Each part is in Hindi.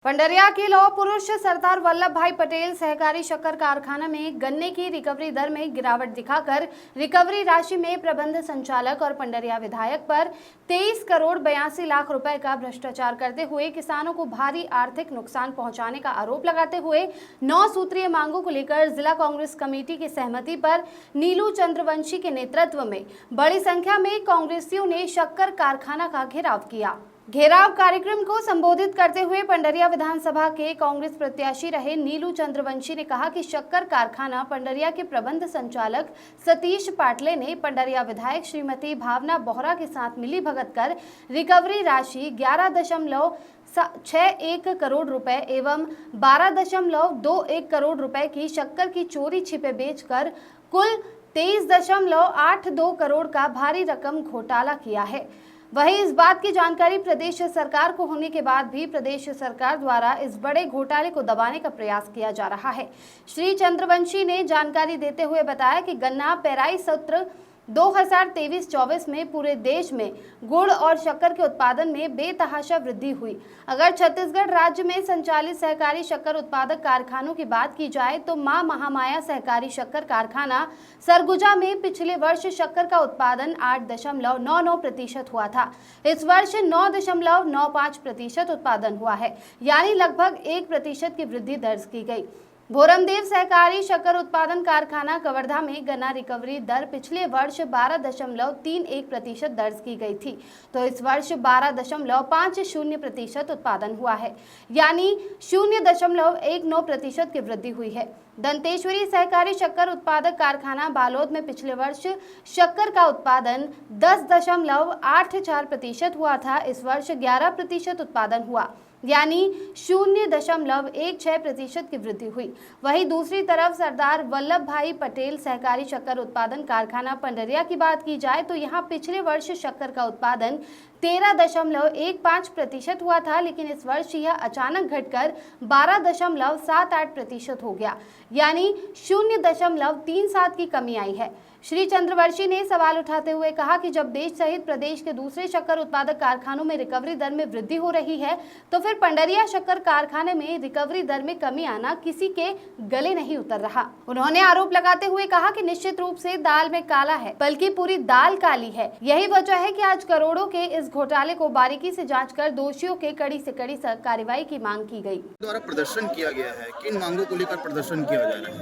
पंडरिया के लौह पुरुष सरदार वल्लभ भाई पटेल सहकारी शक्कर कारखाना में गन्ने की रिकवरी दर में गिरावट दिखाकर रिकवरी राशि में प्रबंध संचालक और पंडरिया विधायक पर 23 करोड़ 82 लाख रुपए का भ्रष्टाचार करते हुए किसानों को भारी आर्थिक नुकसान पहुंचाने का आरोप लगाते हुए 9 सूत्रीय मांगों को लेकर जिला कांग्रेस कमेटी की सहमति पर नीलू चंद्रवंशी के नेतृत्व में बड़ी संख्या में कांग्रेसियों ने शक्कर कारखाना का घेराव किया। घेराव कार्यक्रम को संबोधित करते हुए पंडरिया विधानसभा के कांग्रेस प्रत्याशी रहे नीलू चंद्रवंशी ने कहा कि शक्कर कारखाना पंडरिया के प्रबंध संचालक सतीश पाटले ने पंडरिया विधायक श्रीमती भावना बोहरा के साथ मिली भगत कर रिकवरी राशि 11.61 करोड़ रुपए एवं 12.21 करोड़ रुपए की शक्कर की चोरी छिपे बेचकर कुल 23.82 करोड़ का भारी रकम घोटाला किया है। वहीं इस बात की जानकारी प्रदेश सरकार को होने के बाद भी प्रदेश सरकार द्वारा इस बड़े घोटाले को दबाने का प्रयास किया जा रहा है। श्री चंद्रवंशी ने जानकारी देते हुए बताया कि गन्ना पेराई सत्र 2023-24 में पूरे देश में गुड़ और शक्कर के उत्पादन में बेतहाशा वृद्धि हुई। अगर छत्तीसगढ़ राज्य में संचालित सहकारी शक्कर उत्पादक कारखानों की बात की जाए तो मां महामाया सहकारी शक्कर कारखाना सरगुजा में पिछले वर्ष शक्कर का उत्पादन 8.99% हुआ था। इस वर्ष 9.95% उत्पादन हुआ है, यानी लगभग 1% की वृद्धि दर्ज की गई। भोरमदेव सहकारी शक्कर उत्पादन कारखाना कवर्धा में गन्ना रिकवरी दर पिछले वर्ष 12.31% दर्ज की गई थी, तो इस वर्ष 12.50% उत्पादन हुआ है, यानी 0.19% की वृद्धि हुई है। दंतेश्वरी सहकारी शक्कर उत्पादक कारखाना बालोद में पिछले वर्ष शक्कर का उत्पादन 10.84% हुआ था, इस वर्ष 11% उत्पादन हुआ, यानी 0.16% की वृद्धि हुई। वहीं दूसरी तरफ सरदार वल्लभ भाई पटेल सहकारी शक्कर उत्पादन कारखाना पंडरिया की बात की जाए तो यहां पिछले वर्ष शक्कर का उत्पादन 13.15% हुआ था, लेकिन इस वर्ष यह अचानक घटकर 12.78% हो गया, यानी 0.37 की कमी आई है। श्री चंद्रवंशी ने सवाल उठाते हुए कहा कि जब देश सहित प्रदेश के दूसरे शक्कर उत्पादक कारखानों में रिकवरी दर में वृद्धि हो रही है तो फिर पंडरिया शक्कर कारखाने में रिकवरी दर में कमी आना किसी के गले नहीं उतर रहा। उन्होंने आरोप लगाते हुए कहा कि निश्चित रूप से दाल में काला है, बल्कि पूरी दाल काली है। यही वजह है कि आज करोड़ों के इस घोटाले को बारीकी से जाँच कर दोषियों के कड़ी से कड़ी कार्रवाई की मांग की गयी। द्वारा प्रदर्शन किया गया है, किन मांगों को लेकर प्रदर्शन किया जा रहा है?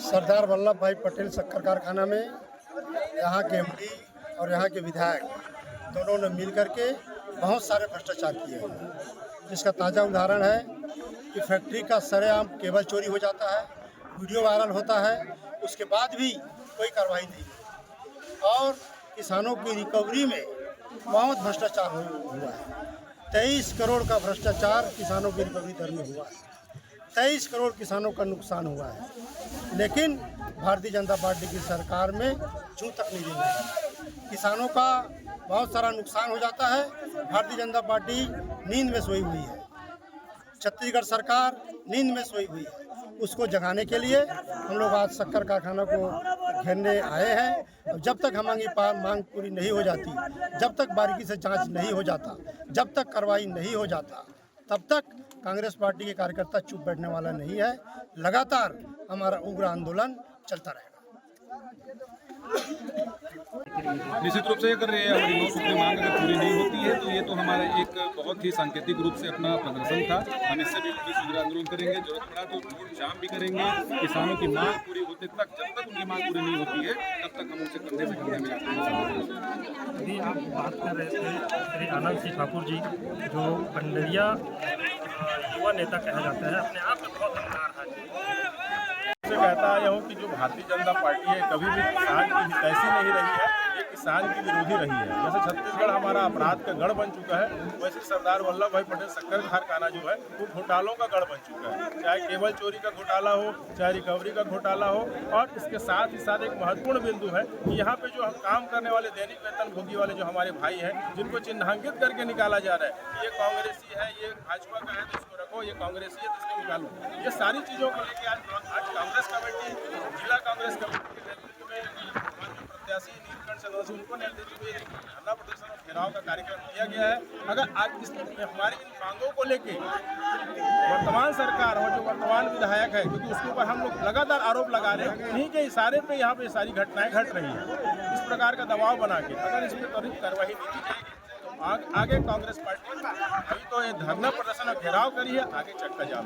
सरदार वल्लभ भाई पटेल शक्कर कारखाना में यहाँ के एमडी और यहाँ के विधायक दोनों ने मिल करके बहुत सारे भ्रष्टाचार किए हैं, जिसका ताज़ा उदाहरण है कि फैक्ट्री का सरेआम केबल चोरी हो जाता है, वीडियो वायरल होता है, उसके बाद भी कोई कार्रवाई नहीं और किसानों की रिकवरी में बहुत भ्रष्टाचार हुआ है। 23 करोड़ का भ्रष्टाचार किसानों की रिकवरी दर में हुआ है, 23 करोड़ किसानों का नुकसान हुआ है, लेकिन भारतीय जनता पार्टी की सरकार में जूं तक नहीं देंगे। किसानों का बहुत सारा नुकसान हो जाता है, भारतीय जनता पार्टी नींद में सोई हुई है, छत्तीसगढ़ सरकार नींद में सोई हुई है। उसको जगाने के लिए हम लोग आज शक्कर कारखाना को घेरने आए हैं। जब तक हमारी मांग पूरी नहीं हो जाती, जब तक बारीकी से जांच नहीं हो जाता, जब तक कार्रवाई नहीं हो जाता, तब तक कांग्रेस पार्टी के कार्यकर्ता चुप बैठने वाला नहीं है। लगातार हमारा उग्र आंदोलन चलता रहेगा। निश्चित रूप से अगर हमारी 9 सूत्री मांग अगर पूरी नहीं होती है तो ये तो हमारा एक बहुत ही सांकेतिक रूप से अपना प्रदर्शन था। हम इससे भी उग्र आंदोलन करेंगे, जरूरत पड़ा तो रोड जाम भी करेंगे। किसानों की मांग पूरी होते तक, जब तक उनकी मांग पूरी नहीं होती है तब तक हम उनसे कंधे से कंधे मिलाकर। अभी आप बात कर रहे थे श्री आनंद सिंह ठाकुर जी, जो पंडरिया युवा नेता कहा जाता है, अपने आप में बहुत हकदार है। से कहता आया हूँ कि जो भारतीय जनता पार्टी है कभी भी किसान की हितैषी नहीं रही है, ये किसान की विरोधी रही है। जैसे छत्तीसगढ़ हमारा अपराध का गढ़ बन चुका है, वैसे सरदार वल्लभ भाई पटेल शक्कर कारखाना जो है वो घोटालों का गढ़ बन चुका है। चाहे केबल चोरी का घोटाला हो, चाहे रिकवरी का घोटाला हो, और इसके साथ ही साथ एक महत्वपूर्ण बिंदु है कि यहाँ पे जो हम काम करने वाले दैनिक वेतन भोगी वाले जो हमारे भाई हैं, जिनको चिन्हांकित करके निकाला जा रहा है, ये कांग्रेसी है, ये भाजपा का है तो इसको रखो, ये कांग्रेसी है तो इसको निकालो। ये सारी चीज़ों को लेकर आज कांग्रेस कमेटी, जिला कांग्रेस कमेटी के नेतृत्व में प्रत्याशी नीलकंठ सदस्य उनको नेतृत्व में धरना प्रदर्शन और घेराव का कार्यक्रम किया गया है। अगर आज इसमें हमारी इन मांगों को लेके वर्तमान सरकार और जो वर्तमान विधायक है, क्योंकि उसके ऊपर हम लोग लगातार आरोप लगा रहे हैं, उन्हीं के इशारे पे यहाँ पे सारी घटनाएं घट रही हैं। इस प्रकार का दबाव बना के अगर इस पर त्वरित कार्रवाई नहीं की जाएगी तो आगे कांग्रेस पार्टी अभी तो ये धरना प्रदर्शन और घेराव करी है, आगे चक्का जाम।